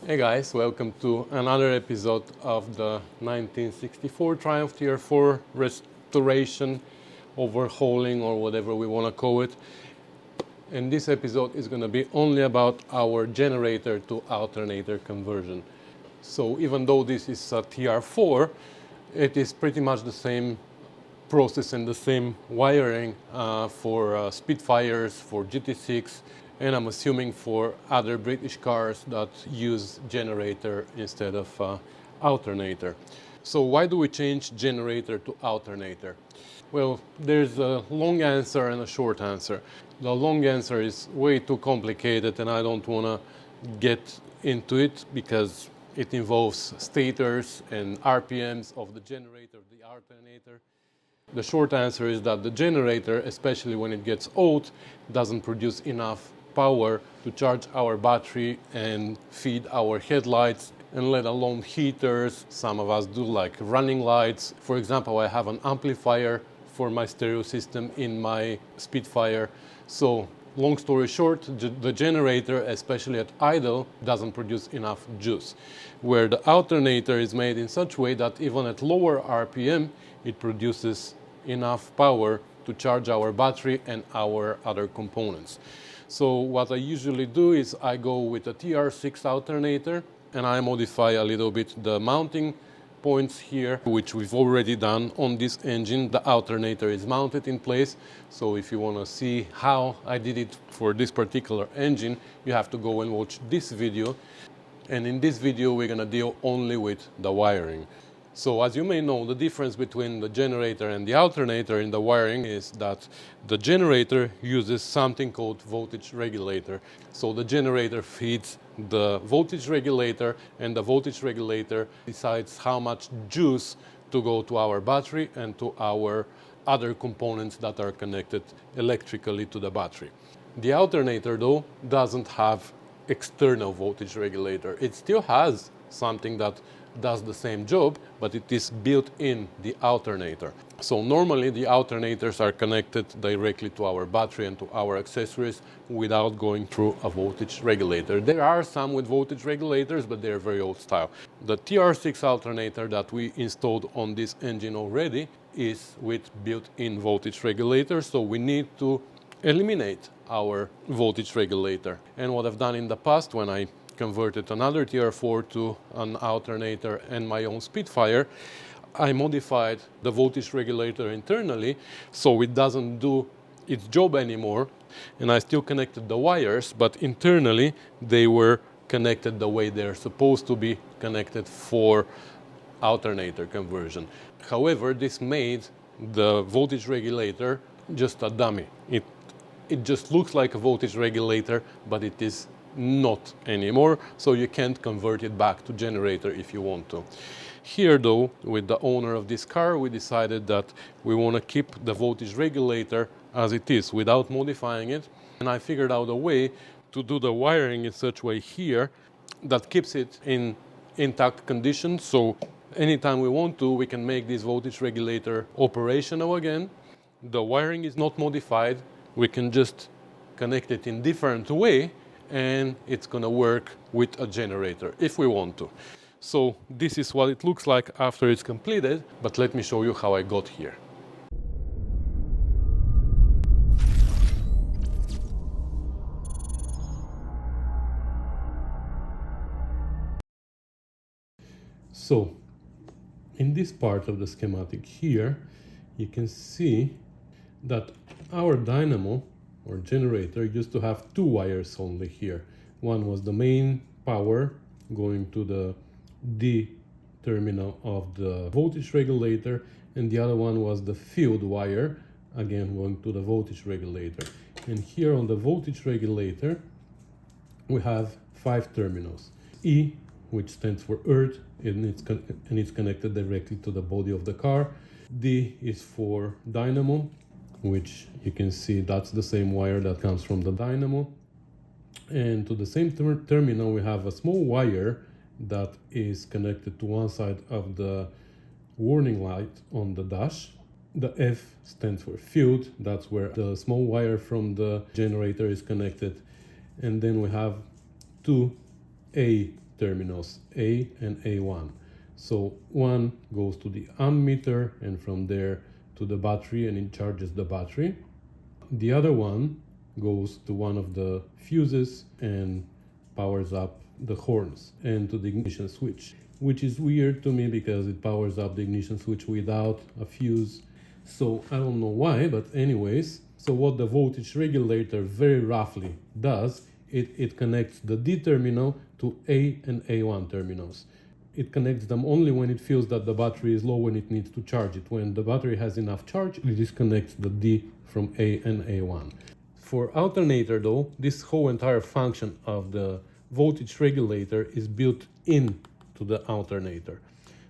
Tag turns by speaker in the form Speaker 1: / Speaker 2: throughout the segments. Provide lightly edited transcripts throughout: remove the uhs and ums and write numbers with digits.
Speaker 1: Hey guys, welcome to another episode of the 1964 Triumph TR4 restoration, overhauling, or whatever we want to call it. And this episode is going to be only about our generator to alternator conversion. So even though this is a TR4, it is pretty much the same process and the same wiring for Spitfires, for GT6, and I'm assuming for other British cars that use generator instead of alternator. So why do we change generator to alternator? Well, there's a long answer and a short answer. The long answer is way too complicated and I don't want to get into it because it involves stators and RPMs of the generator, the alternator. The short answer is that the generator, especially when it gets old, doesn't produce enough power to charge our battery and feed our headlights, and let alone heaters. Some of us do like running lights. For example, I have an amplifier for my stereo system in my Spitfire. So long story short, the generator, especially at idle, doesn't produce enough juice. Where the alternator is made in such a way that even at lower RPM, it produces enough power to charge our battery and our other components. So what I usually do is I go with a TR6 alternator and I modify a little bit the mounting points here, which we've already done on this engine. The alternator is mounted in place, so if you want to see how I did it for this particular engine, you have to go and watch this video. And in this video we're going to deal only with the wiring. So as you may know, the difference between the generator and the alternator in the wiring is that the generator uses something called voltage regulator. So the generator feeds the voltage regulator and the voltage regulator decides how much juice to go to our battery and to our other components that are connected electrically to the battery. The alternator though doesn't have external voltage regulator. It still has something that does the same job, but it is built in the alternator. So normally the alternators are connected directly to our battery and to our accessories without going through a voltage regulator. There are some with voltage regulators, but they're very old style. The TR6 alternator that we installed on this engine already is with built-in voltage regulator, so we need to eliminate our voltage regulator. And what I've done in the past when I converted another TR4 to an alternator and my own Spitfire, I modified the voltage regulator internally so it doesn't do its job anymore, and I still connected the wires, but internally they were connected the way they're supposed to be connected for alternator conversion. However, this made the voltage regulator just a dummy. It just looks like a voltage regulator, but it is not anymore, so you can't convert it back to generator if you want to. Here though, with the owner of this car, we decided that we want to keep the voltage regulator as it is without modifying it, and I figured out a way to do the wiring in such a way here that keeps it in intact condition, so anytime we want to, we can make this voltage regulator operational again. The wiring is not modified, we can just connect it in different way, and it's going to work with a generator if we want to. So this is what it looks like after it's completed, but let me show you how I got here. So in this part of the schematic here, you can see that our dynamo or generator used to have two wires only here. One was the main power going to the D terminal of the voltage regulator, and the other one was the field wire, again going to the voltage regulator. And here on the voltage regulator we have 5 terminals. E, which stands for earth, and it's connected directly to the body of the car. D is for dynamo, which you can see that's the same wire that comes from the dynamo. And to the same terminal we have a small wire that is connected to one side of the warning light on the dash. The F stands for field, that's where the small wire from the generator is connected. And then we have 2A terminals A and A1. So one goes to the ammeter and from there to the battery and it charges the battery. The other one goes to one of the fuses and powers up the horns and to the ignition switch, which is weird to me because it powers up the ignition switch without a fuse. So I don't know why, but anyways, so what the voltage regulator very roughly does, it connects the D terminal to A and A1 terminals. It connects them only when it feels that the battery is low and it needs to charge it. When the battery has enough charge, it disconnects the D from A and A1. For alternator though, this whole entire function of the voltage regulator is built into the alternator.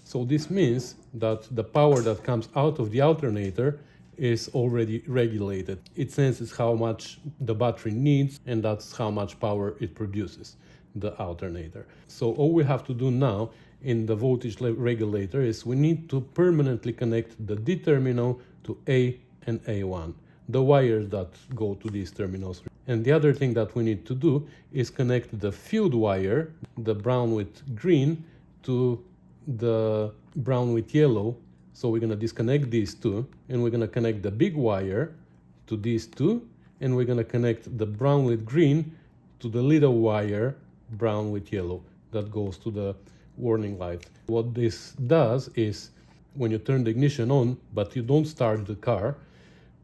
Speaker 1: So this means that the power that comes out of the alternator is already regulated. It senses how much the battery needs and that's how much power it produces, the alternator. So all we have to do now in the voltage regulator is we need to permanently connect the D terminal to A and A1, the wires that go to these terminals. And the other thing that we need to do is connect the field wire, the brown with green, to the brown with yellow. So we're going to disconnect these two and we're going to connect the big wire to these two and we're going to connect the brown with green to the little wire, brown with yellow, that goes to the warning light. What this does is when you turn the ignition on but you don't start the car,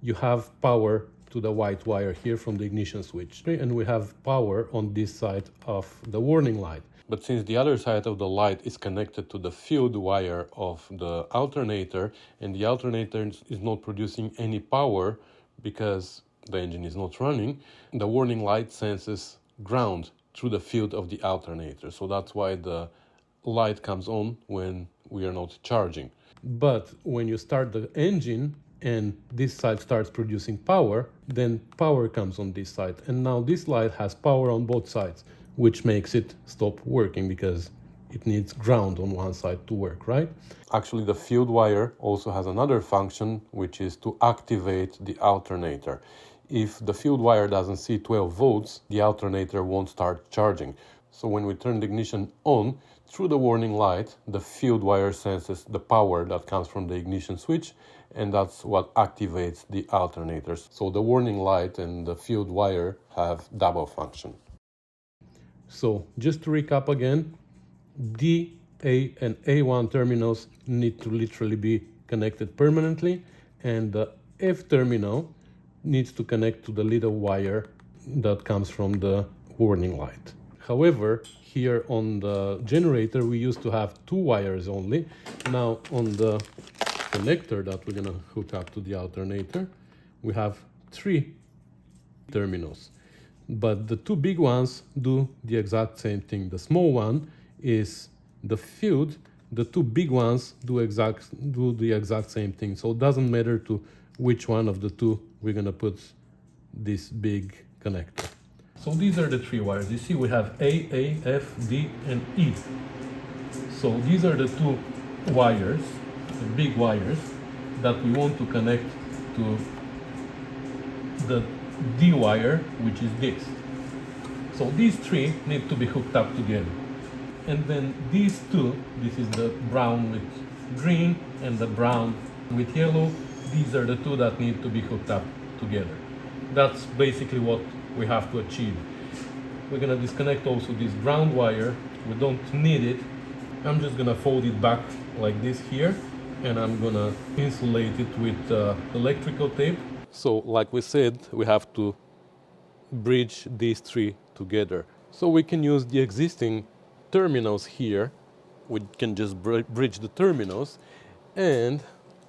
Speaker 1: you have power to the white wire here from the ignition switch, and we have power on this side of the warning light. But since the other side of the light is connected to the field wire of the alternator, and the alternator is not producing any power because the engine is not running, the warning light senses ground through the field of the alternator. So that's why the light comes on when we are not charging. But when you start the engine and this side starts producing power, then power comes on this side. And now this light has power on both sides, which makes it stop working because it needs ground on one side to work, right? Actually, the field wire also has another function, which is to activate the alternator. If the field wire doesn't see 12 volts, the alternator won't start charging. So when we turn the ignition on, through the warning light, the field wire senses the power that comes from the ignition switch, and that's what activates the alternators. So the warning light and the field wire have double function. So just to recap again, D, A, and A1 terminals need to literally be connected permanently, and the F terminal needs to connect to the little wire that comes from the warning light. However, here on the generator, we used to have 2 wires only. Now on the connector that we're going to hook up to the alternator, we have 3 terminals. But the 2 big ones do the exact same thing. The small one is the field. The 2 big ones do the exact same thing. So it doesn't matter to which one of the 2 we're going to put this big connector. So these are the 3 wires. You see we have A, F, D, and E. So these are the 2 wires, the big wires, that we want to connect to the D wire, which is this. So these 3 need to be hooked up together. And then these 2, this is the brown with green and the brown with yellow, these are the 2 that need to be hooked up together. That's basically what we have to achieve. We're going to disconnect also this ground wire. We don't need it. I'm just going to fold it back like this here, and I'm going to insulate it with electrical tape. So like we said, we have to bridge these 3 together. So we can use the existing terminals here. We can just bridge the terminals, and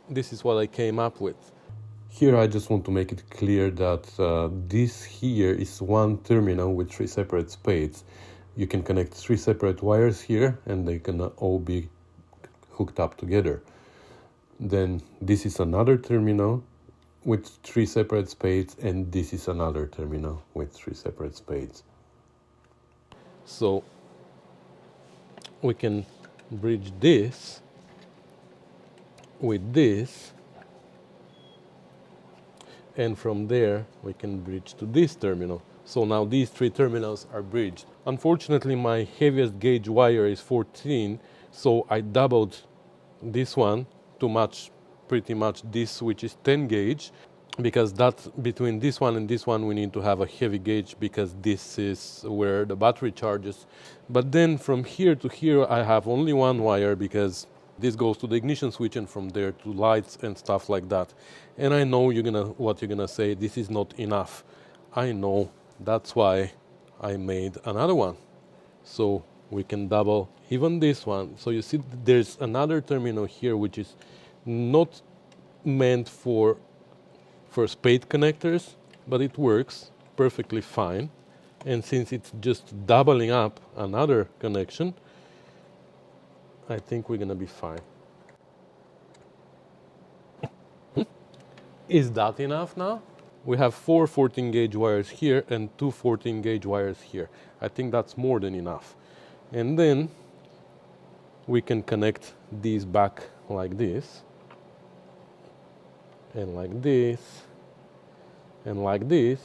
Speaker 1: this is what I came up with. Here I just want to make it clear that this here is one terminal with 3 separate spades. You can connect 3 separate wires here and they can all be hooked up together. Then this is another terminal with 3 separate spades, and this is another terminal with 3 separate spades. So we can bridge this with this, and from there we can bridge to this terminal. So now these three terminals are bridged. Unfortunately, my heaviest gauge wire is 14, so I doubled this one to match pretty much this, which is 10 gauge, because that's between this one and this one we need to have a heavy gauge, because this is where the battery charges. But then from here to here I have only one wire, because this goes to the ignition switch and from there to lights and stuff like that. And I know what you're gonna say, this is not enough. I know, that's why I made another one, so we can double even this one. So you see there's another terminal here which is not meant for spade connectors, but it works perfectly fine. And since it's just doubling up another connection, I think we're gonna be fine. Is that enough now? We have 4 14 gauge wires here and 2 14 gauge wires here. I think that's more than enough. And then we can connect these back like this, and like this, and like this.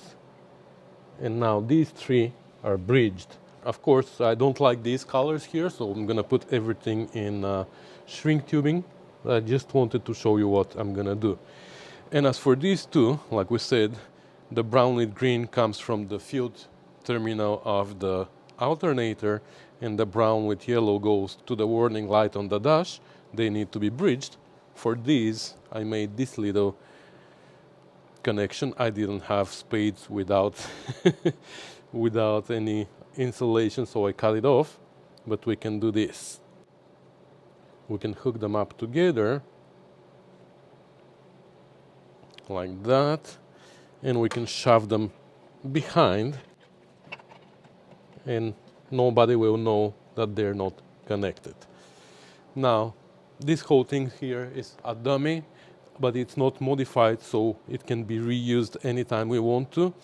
Speaker 1: And now these three are bridged. Of course, I don't like these colors here, so I'm gonna put everything in shrink tubing. I just wanted to show you what I'm gonna do. And as for these two, like we said, the brown with green comes from the field terminal of the alternator, and the brown with yellow goes to the warning light on the dash. They need to be bridged. For these, I made this little connection. I didn't have spades without without any insulation, so I cut it off. But we can do this. We can hook them up together like that, and we can shove them behind, and nobody will know that they're not connected. Now, this whole thing here is a dummy, but it's not modified, so it can be reused anytime we want to.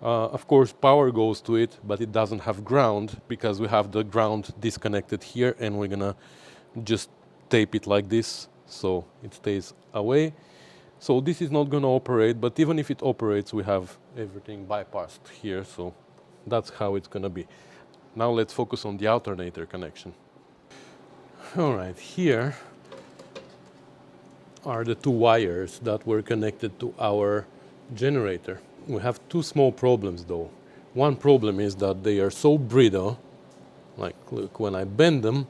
Speaker 1: Of course, power goes to it, but it doesn't have ground, because we have the ground disconnected here, and we're gonna just tape it like this so it stays away. So this is not gonna operate, but even if it operates, we have everything bypassed here, so that's how it's gonna be. Now let's focus on the alternator connection. All right, here are the two wires that were connected to our generator. We have two small problems though. One problem is that they are so brittle, like look, when I bend them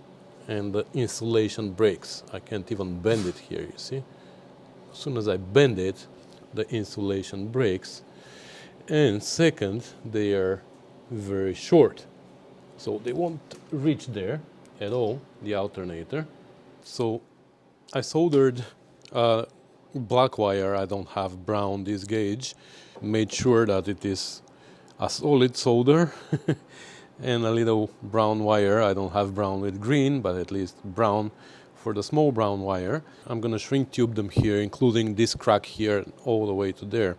Speaker 1: and the insulation breaks. I can't even bend it here, you see? As soon as I bend it, the insulation breaks. And second, they are very short, so they won't reach there at all, the alternator. So I soldered black wire. I don't have brown this gauge. Made sure that it is a solid solder and a little brown wire. I don't have brown with green, but at least brown for the small brown wire. I'm gonna shrink tube them here, including this crack here all the way to there.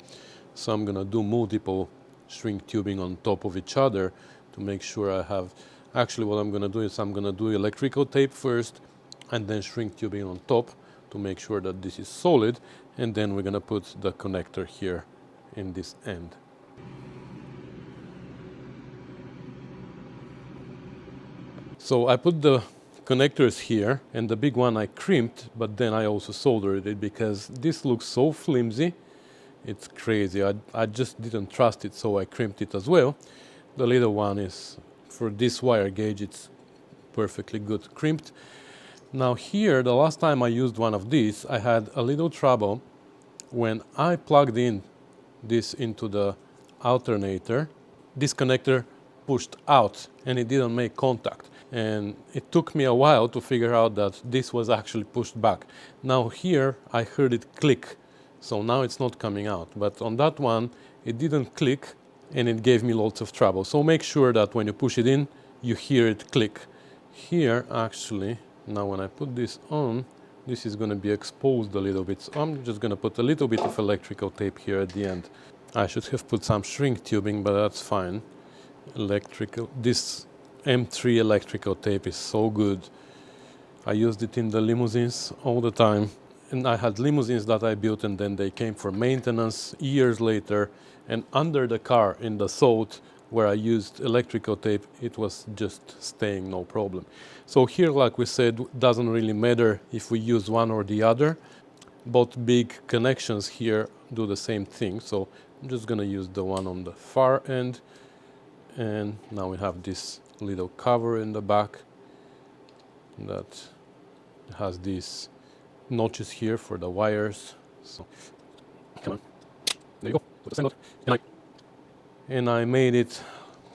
Speaker 1: So I'm gonna do multiple shrink tubing on top of each other to make sure I have. Actually, what I'm gonna do is I'm gonna do electrical tape first and then shrink tubing on top to make sure that this is solid, and then we're gonna put the connector here in this end. So I put the connectors here, and the big one I crimped, but then I also soldered it because this looks so flimsy. It's crazy. I just didn't trust it, so I crimped it as well. The little one is, for this wire gauge, it's perfectly good crimped. Now here, the last time I used one of these, I had a little trouble when I plugged in this into the alternator. This connector pushed out and it didn't make contact. And it took me a while to figure out that this was actually pushed back. Now here, I heard it click. So now it's not coming out. But on that one, it didn't click and it gave me lots of trouble. So make sure that when you push it in, you hear it click. Here, actually, now when I put this on, this is going to be exposed a little bit. So I'm just going to put a little bit of electrical tape here at the end. I should have put some shrink tubing, but that's fine. This M3 electrical tape is so good. I used it in the limousines all the time, And I had limousines that I built, and then they came for maintenance years later. And under the car in the salt where I used electrical tape, it was just staying no problem. So here, like we said, doesn't really matter if we use one or the other. Both big connections here do the same thing. So I'm just gonna use the one on the far end. And now we have this little cover in the back that has these notches here for the wires. So, come on, there you go. Put the send out. And I made it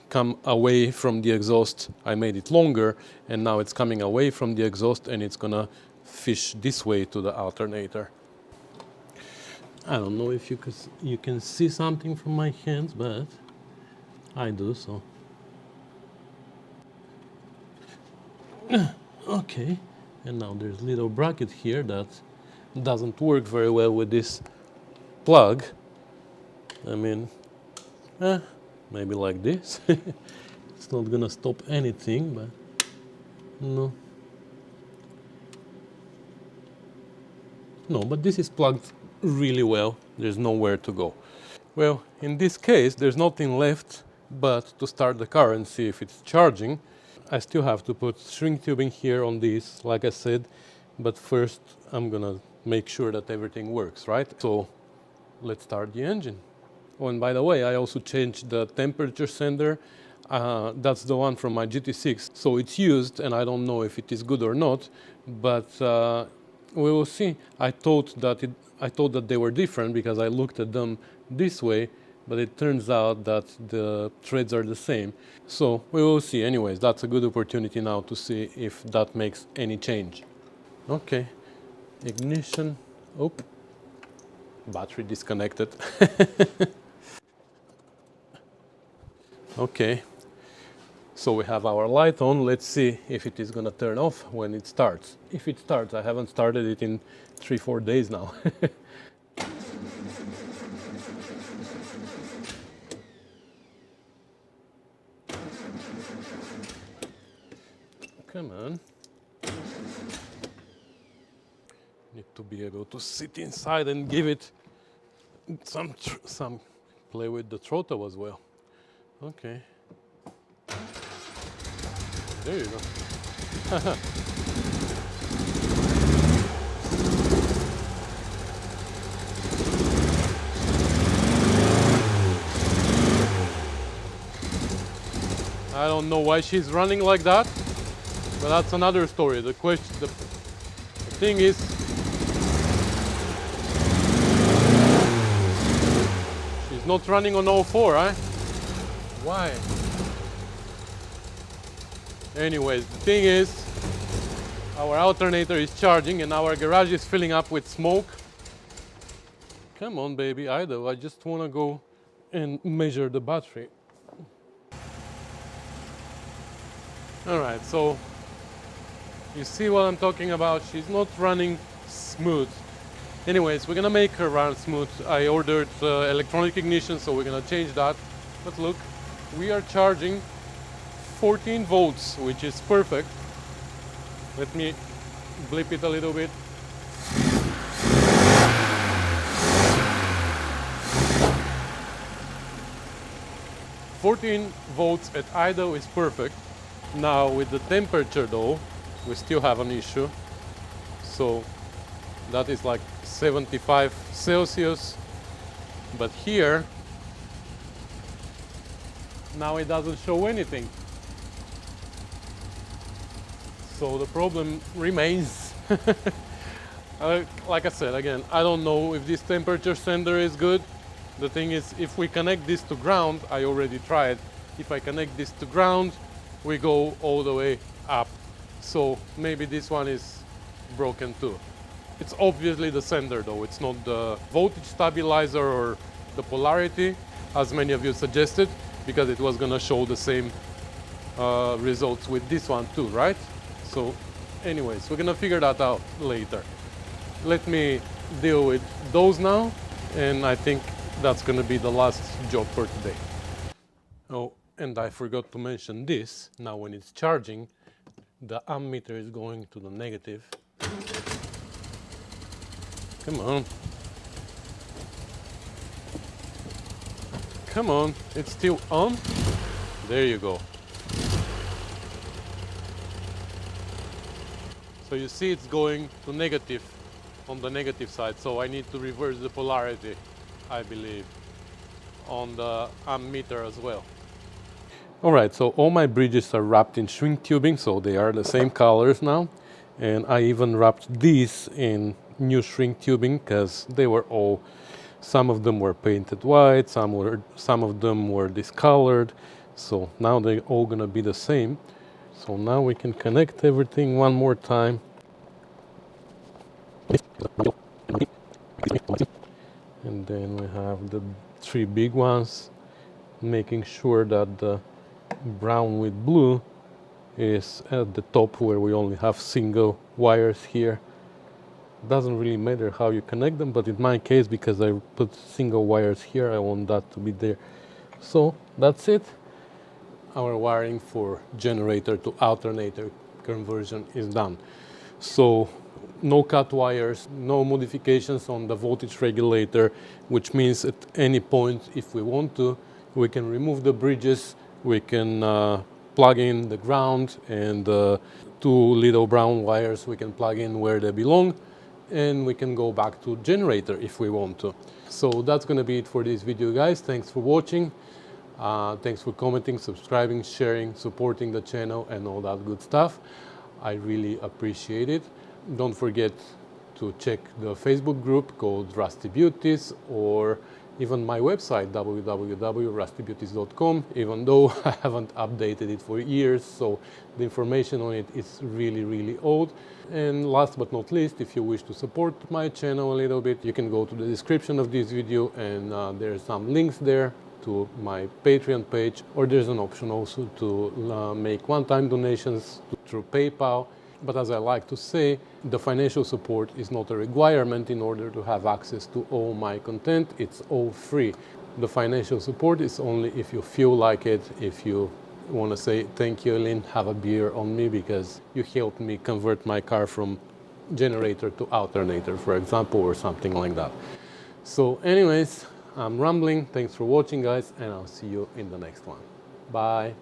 Speaker 1: come away from the exhaust. I made it longer, and now it's coming away from the exhaust, and it's gonna fish this way to the alternator. I don't know if you can see something from my hands, but I do, so. Okay, and now there's a little bracket here that doesn't work very well with this plug. I mean, maybe like this. It's not gonna stop anything, but no. No, but this is plugged really well. There's nowhere to go. Well, in this case, there's nothing left but to start the car and see if it's charging. I still have to put shrink tubing here on this, like I said, but first I'm gonna make sure that everything works, right? So let's start the engine. Oh, and by the way, I also changed the temperature sender. That's the one from my GT6. So it's used, and I don't know if it is good or not, but we will see. I thought that they were different because I looked at them this way, but it turns out that the threads are the same. So we will see. Anyways, that's a good opportunity now to see if that makes any change. Okay, ignition. Oh, battery disconnected. Okay, so we have our light on. Let's see if it is gonna turn off when it starts. If it starts, I haven't started it in 3-4 days now. Come on. Need to be able to sit inside and give it some play with the throttle as well. Okay. There you go. I don't know why she's running like that, but that's another story. The thing is, she's not running on all four, eh? Why? Anyways, the thing is, our alternator is charging and our garage is filling up with smoke. Come on, baby, Ido, I just want to go and measure the battery. All right, so you see what I'm talking about. She's not running smooth. Anyways, we're gonna make her run smooth. I ordered electronic ignition, so we're gonna change that. But look, we are charging 14 volts, which is perfect. Let me blip it a little bit. "14 volts at idle is perfect. Now with the temperature though, we still have an issue. So that is like 75 Celsius. But here, now it doesn't show anything. So the problem remains. Like I said, again, I don't know if this temperature sender is good. The thing is, if we connect this to ground, I already tried. If I connect this to ground, we go all the way up. So maybe this one is broken too. It's obviously the sender though. It's not the voltage stabilizer or the polarity, as many of you suggested, because it was gonna show the same results with this one too, right? So anyways, we're gonna figure that out later. Let me deal with those now, and I think that's gonna be the last job for today. Oh, and I forgot to mention this. Now when it's charging, the ammeter is going to the negative. Come on. Come on, it's still on. There you go. So you see it's going to negative on the negative side. So I need to reverse the polarity, I believe, on the ammeter as well. Alright, so all my bridges are wrapped in shrink tubing, so they are the same colors now. And I even wrapped these in new shrink tubing because they were all, some of them were painted white, some of them were discolored. So now they're all gonna be the same. So now we can connect everything one more time. And then we have the three big ones, making sure that the brown with blue is at the top where we only have single wires here. Doesn't really matter how you connect them, but in my case, because I put single wires here, I want that to be there. So that's it. Our wiring for generator to alternator conversion is done. So no cut wires, no modifications on the voltage regulator, which means at any point, if we want to, we can remove the bridges, we can plug in the ground, and two little brown wires we can plug in where they belong, and we can go back to generator if we want to. So that's going to be it for this video, guys. Thanks for watching. Thanks for commenting, subscribing, sharing, supporting the channel, and all that good stuff. I really appreciate it. Don't forget to check the Facebook group called Rusty Beauties, or even my website www.rustybeauties.com, even though I haven't updated it for years, so the information on it is really old. And last but not least, if you wish to support my channel a little bit, you can go to the description of this video, and there's some links there to my Patreon page, or there's an option also to make one-time donations through PayPal. But as I like to say, the financial support is not a requirement in order to have access to all my content. It's all free. The financial support is only if you feel like it, if you want to say, thank you, Elin, have a beer on me because you helped me convert my car from generator to alternator, for example, or something like that. So anyways, I'm rambling. Thanks for watching, guys, and I'll see you in the next one. Bye.